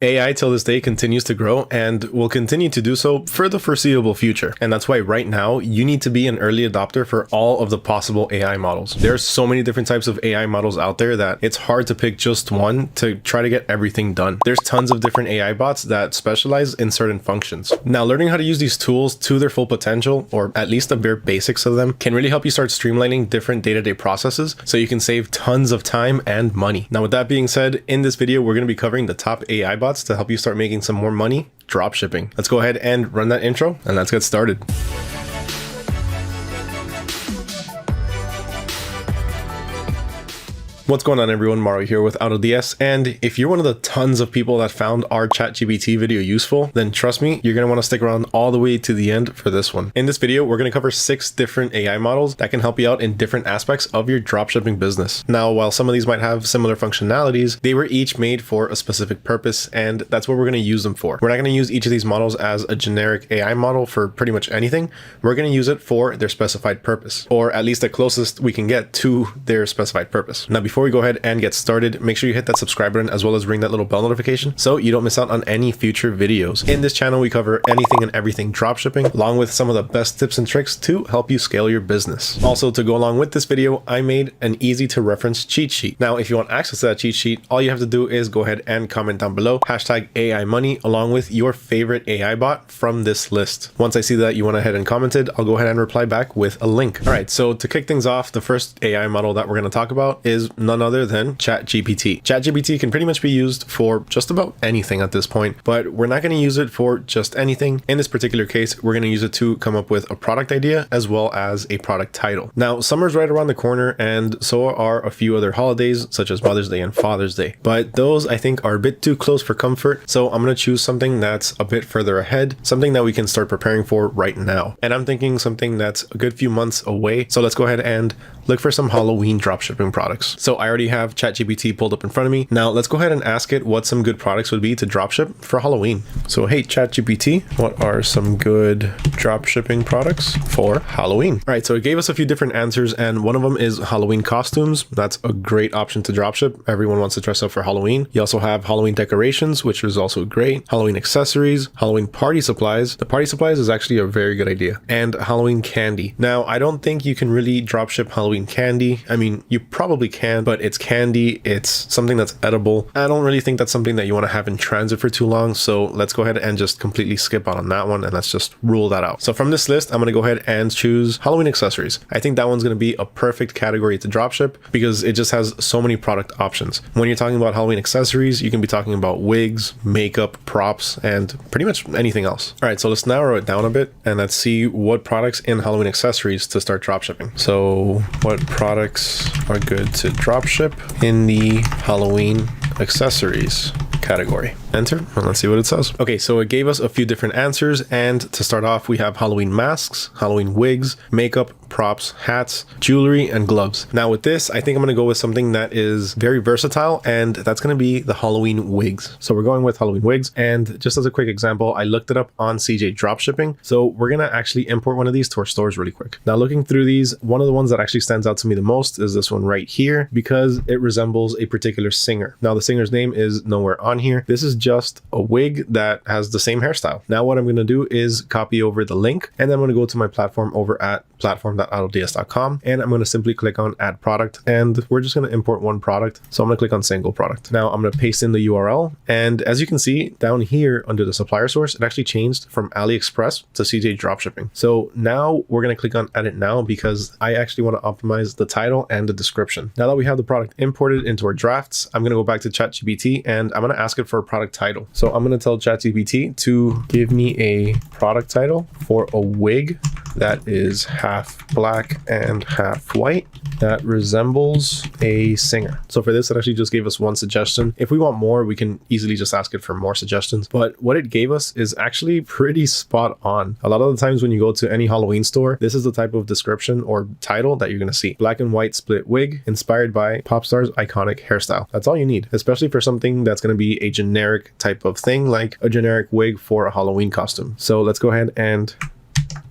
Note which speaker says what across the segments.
Speaker 1: AI till this day continues to grow and will continue to do so for the foreseeable future. And that's why right now you need to be an early adopter for all of the possible AI models. There's so many different types of AI models out there that it's hard to pick just one to try to get everything done. There's tons of different AI bots that specialize in certain functions. Now, learning how to use these tools to their full potential, or at least the bare basics of them, can really help you start streamlining different day-to-day processes so you can save tons of time and money. Now, with that being said, in this video, we're going to be covering the top AI bots to help you start making some more money dropshipping. Let's go ahead and run that intro and let's get started. What's going on, everyone? Mario here with AutoDS, and if you're one of the tons of people that found our ChatGPT video useful, then trust me, you're going to want to stick around all the way to the end for this one. In this video, we're going to cover 6 different AI models that can help you out in different aspects of your dropshipping business. Now, while some of these might have similar functionalities, they were each made for a specific purpose, and that's what we're going to use them for. We're not going to use each of these models as a generic AI model for pretty much anything. We're going to use it for their specified purpose, or at least the closest we can get to their specified purpose. Now, before we go ahead and get started, make sure you hit that subscribe button as well as ring that little bell notification so you don't miss out on any future videos. In this channel, we cover anything and everything dropshipping, along with some of the best tips and tricks to help you scale your business. Also, to go along with this video, I made an easy to reference cheat sheet. Now, if you want access to that cheat sheet, all you have to do is go ahead and comment down below, hashtag AI money, along with your favorite AI bot from this list. Once I see that you went ahead and commented, I'll go ahead and reply back with a link. All right, so to kick things off, the first AI model that we're going to talk about is none other than ChatGPT. ChatGPT can pretty much be used for just about anything at this point, but we're not going to use it for just anything. In this particular case, we're going to use it to come up with a product idea as well as a product title. Now, summer's right around the corner, and so are a few other holidays such as Mother's Day and Father's Day, but those I think are a bit too close for comfort, so I'm going to choose something that's a bit further ahead, something that we can start preparing for right now. And I'm thinking something that's a good few months away, so let's go ahead and look for some Halloween dropshipping products. So I already have ChatGPT pulled up in front of me. Now let's go ahead and ask it what some good products would be to dropship for Halloween. So hey ChatGPT, what are some good dropshipping products for Halloween? All right, so it gave us a few different answers, and one of them is Halloween costumes. That's a great option to dropship. Everyone wants to dress up for Halloween. You also have Halloween decorations, which is also great. Halloween accessories, Halloween party supplies. The party supplies is actually a very good idea. And Halloween candy. Now, I don't think you can really dropship Halloween candy. I mean, you probably can, but it's candy. It's something that's edible. I don't really think that's something that you want to have in transit for too long. So let's go ahead and just completely skip out on that one, and let's just rule that out. So from this list, I'm going to go ahead and choose Halloween accessories. I think that one's going to be a perfect category to dropship because it just has so many product options. When you're talking about Halloween accessories, you can be talking about wigs, makeup, props, and pretty much anything else. All right, so let's narrow it down a bit and let's see what products in Halloween accessories to start dropshipping. So what products are good to dropship in the Halloween accessories category? Enter, and let's see what it says. Okay, so it gave us a few different answers, and to start off, we have Halloween masks, Halloween wigs, makeup, props, hats, jewelry, and gloves. Now with this, I think I'm going to go with something that is very versatile, and that's going to be the Halloween wigs. So we're going with Halloween wigs, and just as a quick example, I looked it up on CJ Dropshipping, so we're going to actually import one of these to our stores really quick. Now looking through these, one of the ones that actually stands out to me the most is this one right here, because it resembles a particular singer. Now the singer's name is nowhere on here. This is just a wig that has the same hairstyle. Now what I'm going to do is copy over the link, and then I'm going to go to my platform over at platform.autods.com, and I'm going to simply click on add product, and we're just going to import one product. So I'm going to click on single product. Now I'm going to paste in the URL, and as you can see down here under the supplier source, it actually changed from AliExpress to CJ Dropshipping. So now we're going to click on edit now because I actually want to optimize the title and the description. Now that we have the product imported into our drafts, I'm going to go back to ChatGPT and I'm going to ask it for a product title. So I'm going to tell ChatGPT to give me a product title for a wig that is half black and half white that resembles a singer. So for this, it actually just gave us one suggestion. If we want more, we can easily just ask it for more suggestions. But what it gave us is actually pretty spot on. A lot of the times when you go to any Halloween store, this is the type of description or title that you're going to see. Black and white split wig inspired by pop star's iconic hairstyle. That's all you need, especially for something that's going to be a generic type of thing, like a generic wig for a Halloween costume. So let's go ahead and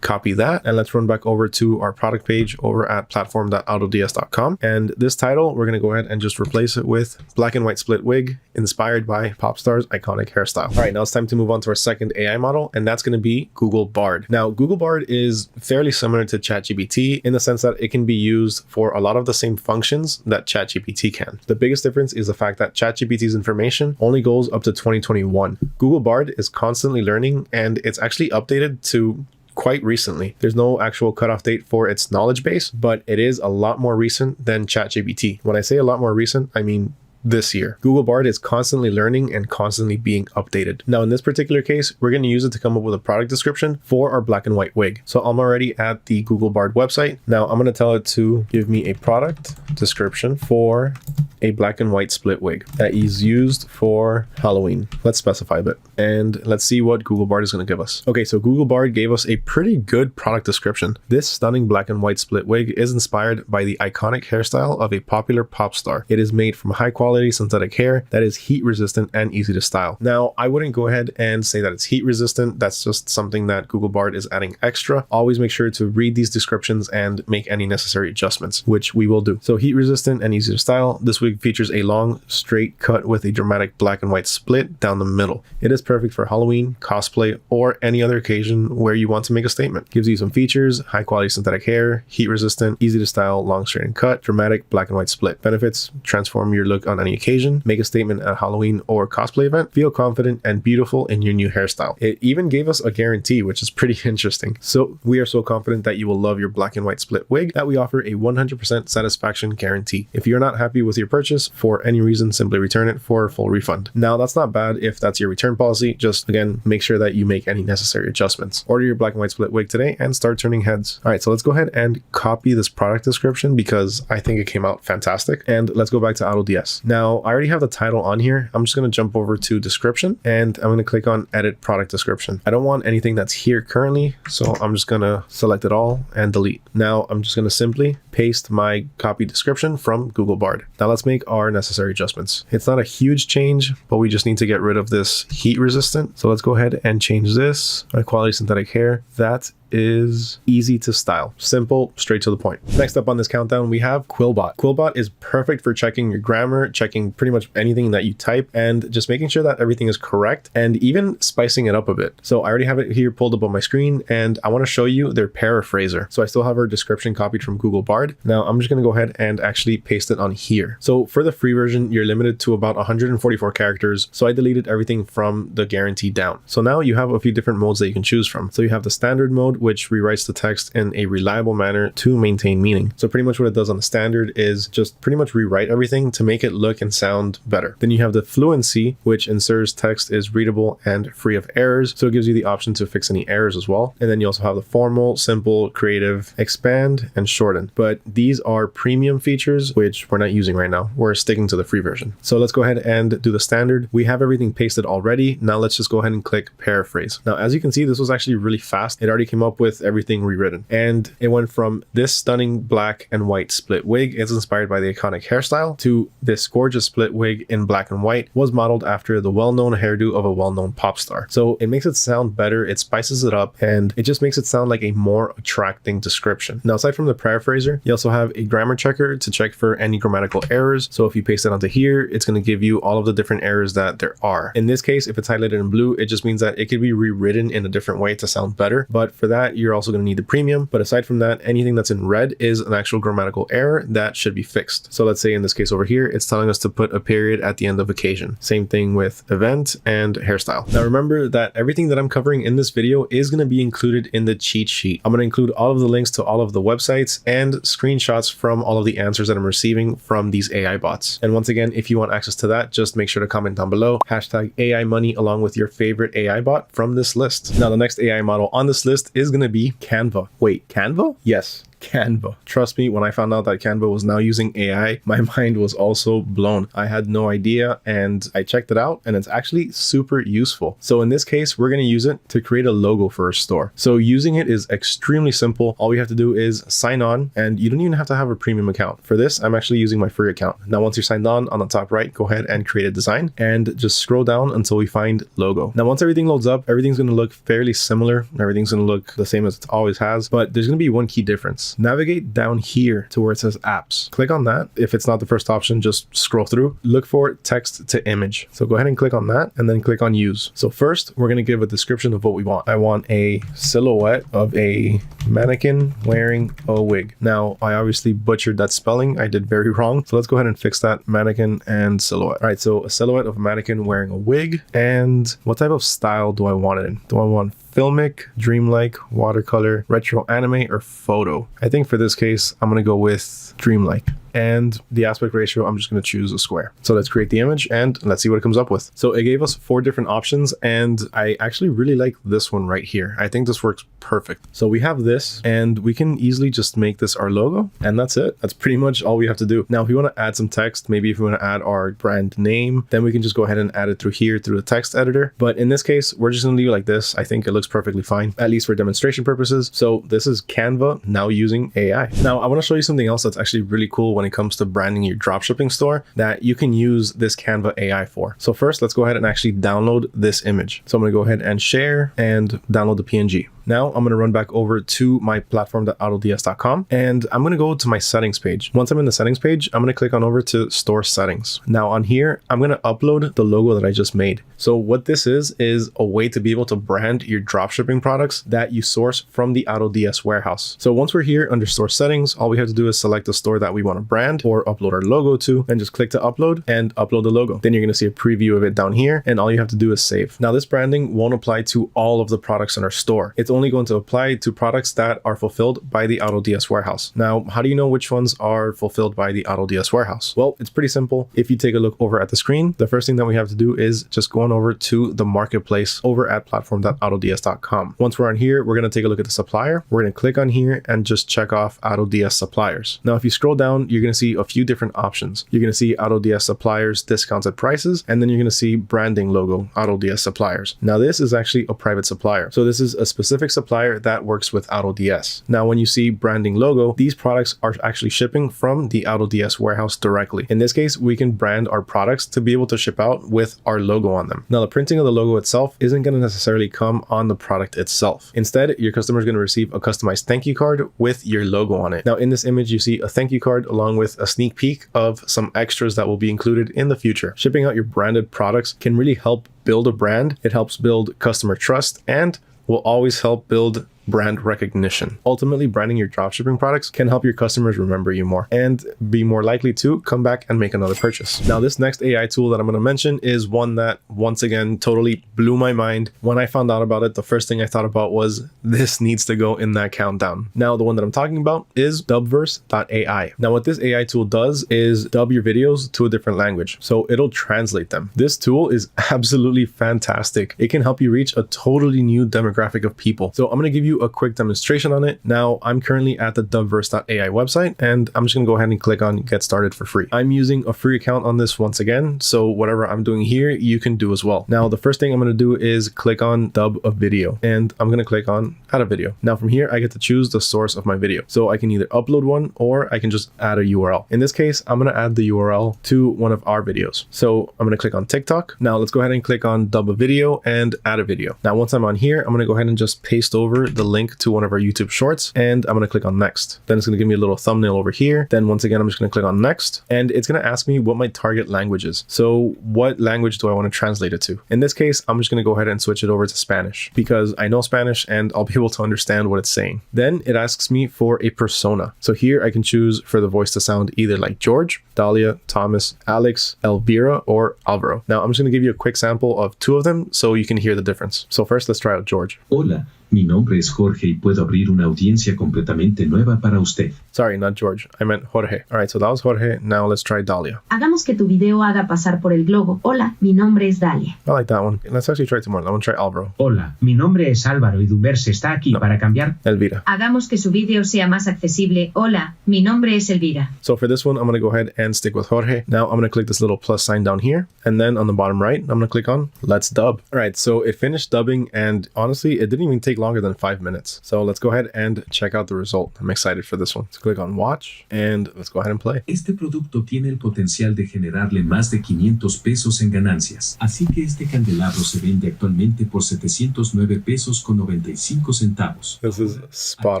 Speaker 1: copy that, and let's run back over to our product page over at platform.autods.com. And this title, we're going to go ahead and just replace it with black and white split wig inspired by pop star's iconic hairstyle. All right, now it's time to move on to our second AI model, and that's going to be Google Bard. Now, Google Bard is fairly similar to ChatGPT in the sense that it can be used for a lot of the same functions that ChatGPT can. The biggest difference is the fact that ChatGPT's information only goes up to 2021. Google Bard is constantly learning, and it's actually updated to quite recently. There's no actual cutoff date for its knowledge base, but it is a lot more recent than ChatGPT. When I say a lot more recent, I mean this year. Google Bard is constantly learning and constantly being updated. Now, in this particular case, we're going to use it to come up with a product description for our black and white wig. So I'm already at the Google Bard website. Now I'm going to tell it to give me a product description for a black and white split wig that is used for Halloween. Let's specify a bit and let's see what Google Bard is going to give us. Okay, so Google Bard gave us a pretty good product description. This stunning black and white split wig is inspired by the iconic hairstyle of a popular pop star. It is made from high quality synthetic hair that is heat resistant and easy to style. Now, I wouldn't go ahead and say that it's heat resistant. That's just something that Google Bard is adding extra. Always make sure to read these descriptions and make any necessary adjustments, which we will do. So heat resistant and easy to style. This wig features a long straight cut with a dramatic black and white split down the middle. It is perfect for Halloween, cosplay, or any other occasion where you want to make a statement. Gives you some features: high quality synthetic hair, heat resistant, easy to style, long straight and cut, dramatic black and white split. Benefits: transform your look on any occasion, make a statement at Halloween or cosplay event, feel confident and beautiful in your new hairstyle. It even gave us a guarantee, which is pretty interesting. So we are so confident that you will love your black and white split wig that we offer a 100% satisfaction guarantee. If you're not happy with your purchase for any reason, simply return it for a full refund. Now, that's not bad if that's your return policy. Just again, make sure that you make any necessary adjustments. Order your black and white split wig today and start turning heads. All right, so let's go ahead and copy this product description because I think it came out fantastic. And let's go back to AutoDS. Now, I already have the title on here. I'm just going to jump over to description and I'm going to click on edit product description. I don't want anything that's here currently, so I'm just going to select it all and delete. Now I'm just going to simply paste my copy description from Google Bard. Now let's make our necessary adjustments. It's not a huge change, but we just need to get rid of this heat resistant. So let's go ahead and change this. High quality synthetic hair. That is easy to style. Simple, straight to the point. Next up on this countdown, we have Quillbot. Quillbot is perfect for checking your grammar, checking pretty much anything that you type, and just making sure that everything is correct and even spicing it up a bit. So I already have it here pulled up on my screen and I want to show you their paraphraser. So I still have our description copied from Google Bard. Now I'm just going to go ahead and actually paste it on here. So for the free version, you're limited to about 144 characters. So I deleted everything from the guarantee down. So now you have a few different modes that you can choose from. So you have the standard mode, which rewrites the text in a reliable manner to maintain meaning. So pretty much what it does on the standard is just pretty much rewrite everything to make it look and sound better. Then you have the fluency, which ensures text is readable and free of errors. So it gives you the option to fix any errors as well. And then you also have the formal, simple, creative, expand, and shorten. But these are premium features, which we're not using right now. We're sticking to the free version. So let's go ahead and do the standard. We have everything pasted already. Now let's just go ahead and click paraphrase. Now, as you can see, this was actually really fast. It already came up with everything rewritten. And it went from this stunning black and white split wig is inspired by the iconic hairstyle to this gorgeous split wig in black and white was modeled after the well-known hairdo of a well-known pop star. So it makes it sound better, it spices it up, and it just makes it sound like a more attracting description. Now, aside from the paraphraser, you also have a grammar checker to check for any grammatical errors. So if you paste it onto here, it's going to give you all of the different errors that there are. In this case, if it's highlighted in blue, it just means that it could be rewritten in a different way to sound better. But for that, you're also going to need the premium. But aside from that, anything that's in red is an actual grammatical error that should be fixed. So let's say in this case over here, it's telling us to put a period at the end of occasion. Same thing with event and hairstyle. Now remember that everything that I'm covering in this video is going to be included in the cheat sheet. I'm going to include all of the links to all of the websites and screenshots from all of the answers that I'm receiving from these AI bots. And once again, if you want access to that, just make sure to comment down below, hashtag AI money along with your favorite AI bot from this list. Now the next AI model on this list is going to be Canva. Wait, Canva? Yes, Canva. Trust me, when I found out that Canva was now using AI, my mind was also blown. I had no idea, and I checked it out, and it's actually super useful. So in this case, we're going to use it to create a logo for a store. So using it is extremely simple. All we have to do is sign on, and you don't even have to have a premium account. For this, I'm actually using my free account. Now, once you're signed on the top right, go ahead and create a design and just scroll down until we find logo. Now, once everything loads up, everything's going to look fairly similar. Everything's going to look the same as it always has, but there's going to be one key difference. Navigate down here to where it says apps. Click on that. If it's not the first option, just scroll through. Look for text to image. So go ahead and click on that and then click on use. So first, we're going to give a description of what we want. I want a silhouette of a mannequin wearing a wig. Now, I obviously butchered that spelling. I did very wrong. So let's go ahead and fix that. Mannequin and silhouette. All right, so a silhouette of a mannequin wearing a wig. And what type of style do I want it in? Do I want filmic, dreamlike, watercolor, retro anime, or photo? I think for this case, I'm going to go with dreamlike. And the aspect ratio, I'm just going to choose a square. So let's create the image and let's see what it comes up with. So it gave us 4 different options, and I actually really like this one right here. I think this works perfect. So we have this, and we can easily just make this our logo, and that's it. That's pretty much all we have to do. Now, if we want to add some text, maybe if we want to add our brand name, then we can just go ahead and add it through here through the text editor. But in this case, we're just going to leave it like this. I think it looks perfectly fine, at least for demonstration purposes. So this is Canva now using AI. Now, I want to show you something else that's actually really cool when it comes to branding your dropshipping store that you can use this Canva AI for. So first, let's go ahead and actually download this image. So I'm going to go ahead and share and download the PNG. Now I'm going to run back over to my platform.autods.com, and I'm going to go to my settings page. Once I'm in the settings page, I'm going to click on over to store settings. Now on here, I'm going to upload the logo that I just made. So what this is a way to be able to brand your dropshipping products that you source from the AutoDS warehouse. So once we're here under store settings, all we have to do is select the store that we want to brand or upload our logo to, and just click to upload and upload the logo. Then you're going to see a preview of it down here, and all you have to do is save. Now this branding won't apply to all of the products in our store. It's only going to apply to products that are fulfilled by the AutoDS warehouse. Now, how do you know which ones are fulfilled by the AutoDS warehouse? Well, it's pretty simple. If you take a look over at the screen, the first thing that we have to do is just go on over to the marketplace over at platform.autods.com. Once we're on here, we're going to take a look at the supplier. We're going to click on here and just check off AutoDS suppliers. Now, if you scroll down, you're going to see a few different options. You're going to see AutoDS suppliers discounted prices, and then you're going to see branding logo AutoDS suppliers. Now, this is actually a private supplier. So this is a specific supplier that works with AutoDS. Now, when you see branding logo, these products are actually shipping from the AutoDS warehouse directly. In this case, we can brand our products to be able to ship out with our logo on them. Now, the printing of the logo itself isn't going to necessarily come on the product itself. Instead, your customer is going to receive a customized thank you card with your logo on it. Now, in this image, you see a thank you card along with a sneak peek of some extras that will be included in the future. Shipping out your branded products can really help build a brand. It helps build customer trust and will always help build brand recognition. Ultimately, branding your dropshipping products can help your customers remember you more and be more likely to come back and make another purchase. Now, this next AI tool that I'm going to mention is one that once again totally blew my mind. When I found out about it, the first thing I thought about was this needs to go in that countdown. Now, the one that I'm talking about is dubverse.ai. Now, what this AI tool does is dub your videos to a different language. So it'll translate them. This tool is absolutely fantastic. It can help you reach a totally new demographic of people. So I'm going to give you a quick demonstration on it. Now, I'm currently at the dubverse.ai website, and I'm just going to go ahead and click on get started for free. I'm using a free account on this once again, so whatever I'm doing here, you can do as well. Now, the first thing I'm going to do is click on dub a video, and I'm going to click on add a video. Now, from here, I get to choose the source of my video. So I can either upload one or I can just add a URL. In this case, I'm going to add the URL to one of our videos. So I'm going to click on TikTok. Now, let's go ahead and click on dub a video and add a video. Now, once I'm on here, I'm going to go ahead and just paste over the link to one of our YouTube shorts, and I'm going to click on next. Then it's going to give me a little thumbnail over here. Then once again, I'm just going to click on next, and it's going to ask me what my target language is. So what language do I want to translate it to? In this case, I'm just going to go ahead and switch it over to Spanish because I know Spanish and I'll be able to understand what it's saying. Then it asks me for a persona. So here I can choose for the voice to sound either like George, Dahlia, Thomas, Alex, Elvira, or Alvaro. Now I'm just going to give you a quick sample of two of them so you can hear the difference. So first, let's try out George.
Speaker 2: Hola, mi nombre es Jorge y puedo abrir una audiencia completamente nueva para usted.
Speaker 1: Sorry, not George. I meant Jorge. All right, so that was Jorge. Now let's try Dalia.
Speaker 3: Hagamos que tu video haga pasar por el globo. Hola, mi nombre es Dalia.
Speaker 1: I like that one. Let's actually try two more. I'm going to try Alvaro.
Speaker 4: Hola, mi nombre es Álvaro y Duverse está aquí para cambiar.
Speaker 1: Elvira.
Speaker 3: Hagamos que su video sea más accesible. Hola, mi nombre es Elvira.
Speaker 1: So for this one, I'm going to go ahead and stick with Jorge. Now I'm going to click this little plus sign down here. And then on the bottom right, I'm going to click on Let's Dub. All right, so it finished dubbing, and honestly, it didn't even take longer than 5 minutes. So let's go ahead and check out the result. I'm excited for this one. Let's click on watch and let's go ahead and play.
Speaker 2: Este producto tiene el potencial de generarle más de 500 pesos en ganancias. Así que este candelabro se vende actualmente por 709 pesos con 95 centavos.
Speaker 1: This is spot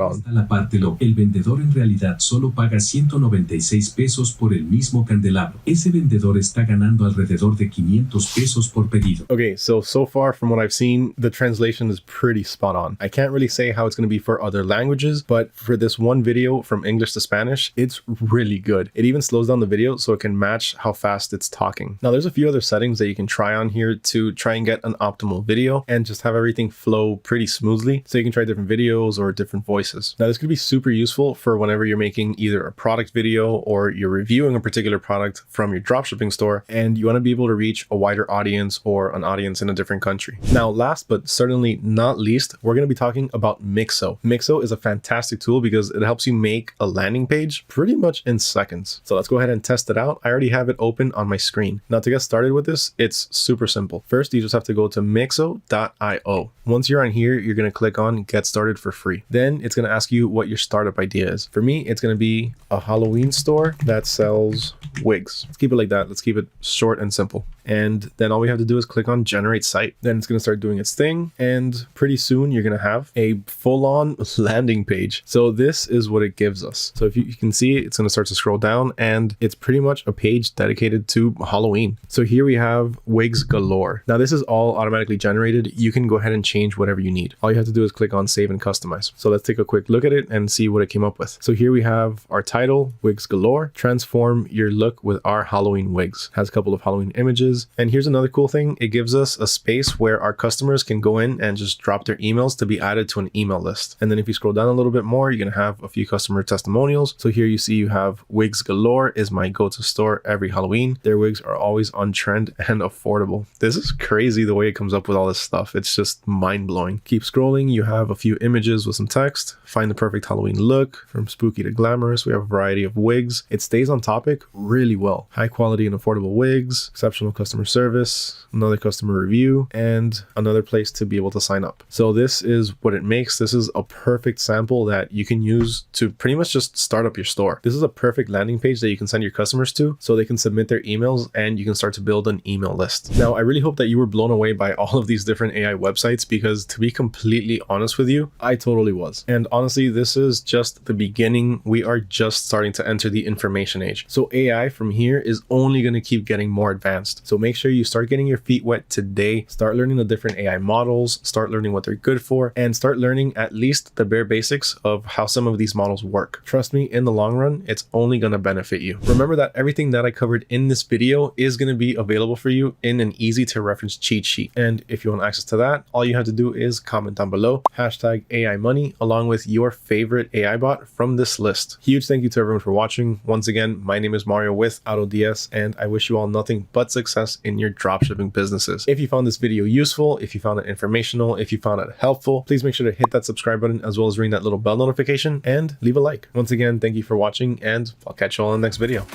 Speaker 2: Aquí
Speaker 1: on.
Speaker 2: está la parte lo. El vendedor en realidad solo paga 196 pesos por el mismo candelabro. Ese vendedor está ganando alrededor de 500 pesos por pedido.
Speaker 1: Okay, so far from what I've seen, the translation is pretty spot on. I can't really say how it's going to be for other languages, but for this one video from English to Spanish, it's really good. It even slows down the video so it can match how fast it's talking. Now, there's a few other settings that you can try on here to try and get an optimal video and just have everything flow pretty smoothly. So you can try different videos or different voices. Now, this could be super useful for whenever you're making either a product video or you're reviewing a particular product from your dropshipping store and you want to be able to reach a wider audience or an audience in a different country. Now, last but certainly not least, we're going to be talking about Mixo. Mixo is a fantastic tool because it helps you make a landing page pretty much in seconds. So let's go ahead and test it out. I already have it open on my screen. Now, to get started with this, it's super simple. First, you just have to go to mixo.io. Once you're on here, you're going to click on Get Started for free. Then it's going to ask you what your startup idea is. For me, it's going to be a Halloween store that sells wigs. Let's keep it like that. Let's keep it short and simple. And then all we have to do is click on Generate Site. Then it's going to start doing its thing. And pretty soon you're going to have a full-on landing page. So this is what it gives us. So if you can see, it's going to start to scroll down and it's pretty much a page dedicated to Halloween. So here we have wigs galore. Now this is all automatically generated. You can go ahead and change whatever you need. All you have to do is click on Save and Customize. So let's take a quick look at it and see what it came up with. So here we have our title, Wigs Galore. Transform your look with our Halloween wigs. Has a couple of Halloween images. And here's another cool thing. It gives us a space where our customers can go in and just drop their emails to be added to an email list. And then if you scroll down a little bit more, you're going to have a few customer testimonials. So here you see you have Wigs Galore is my go-to store every Halloween. Their wigs are always on trend and affordable. This is crazy the way it comes up with all this stuff. It's just mind-blowing. Keep scrolling. You have a few images with some text. Find the perfect Halloween look. From spooky to glamorous, we have a variety of wigs. It stays on topic really well. High quality and affordable wigs, exceptional customer service, another customer review, and another place to be able to sign up. So this is what it makes. This is a perfect sample that you can use to pretty much just start up your store. This is a perfect landing page that you can send your customers to so they can submit their emails and you can start to build an email list. Now, I really hope that you were blown away by all of these different AI websites because to be completely honest with you, I totally was. And honestly, this is just the beginning. We are just starting to enter the information age. So AI from here is only going to keep getting more advanced. So make sure you start getting your feet wet today, start learning the different AI models, start learning what they're good for, and start learning at least the bare basics of how some of these models work. Trust me, in the long run, it's only going to benefit you. Remember that everything that I covered in this video is going to be available for you in an easy to reference cheat sheet. And if you want access to that, all you have to do is comment down below, hashtag AI money, along with your favorite AI bot from this list. Huge thank you to everyone for watching. Once again, my name is Mario with AutoDS, and I wish you all nothing but success in your dropshipping businesses. If you found this video useful, if you found it informational, if you found it helpful, please make sure to hit that subscribe button as well as ring that little bell notification and leave a like. Once again, thank you for watching and I'll catch you all in the next video.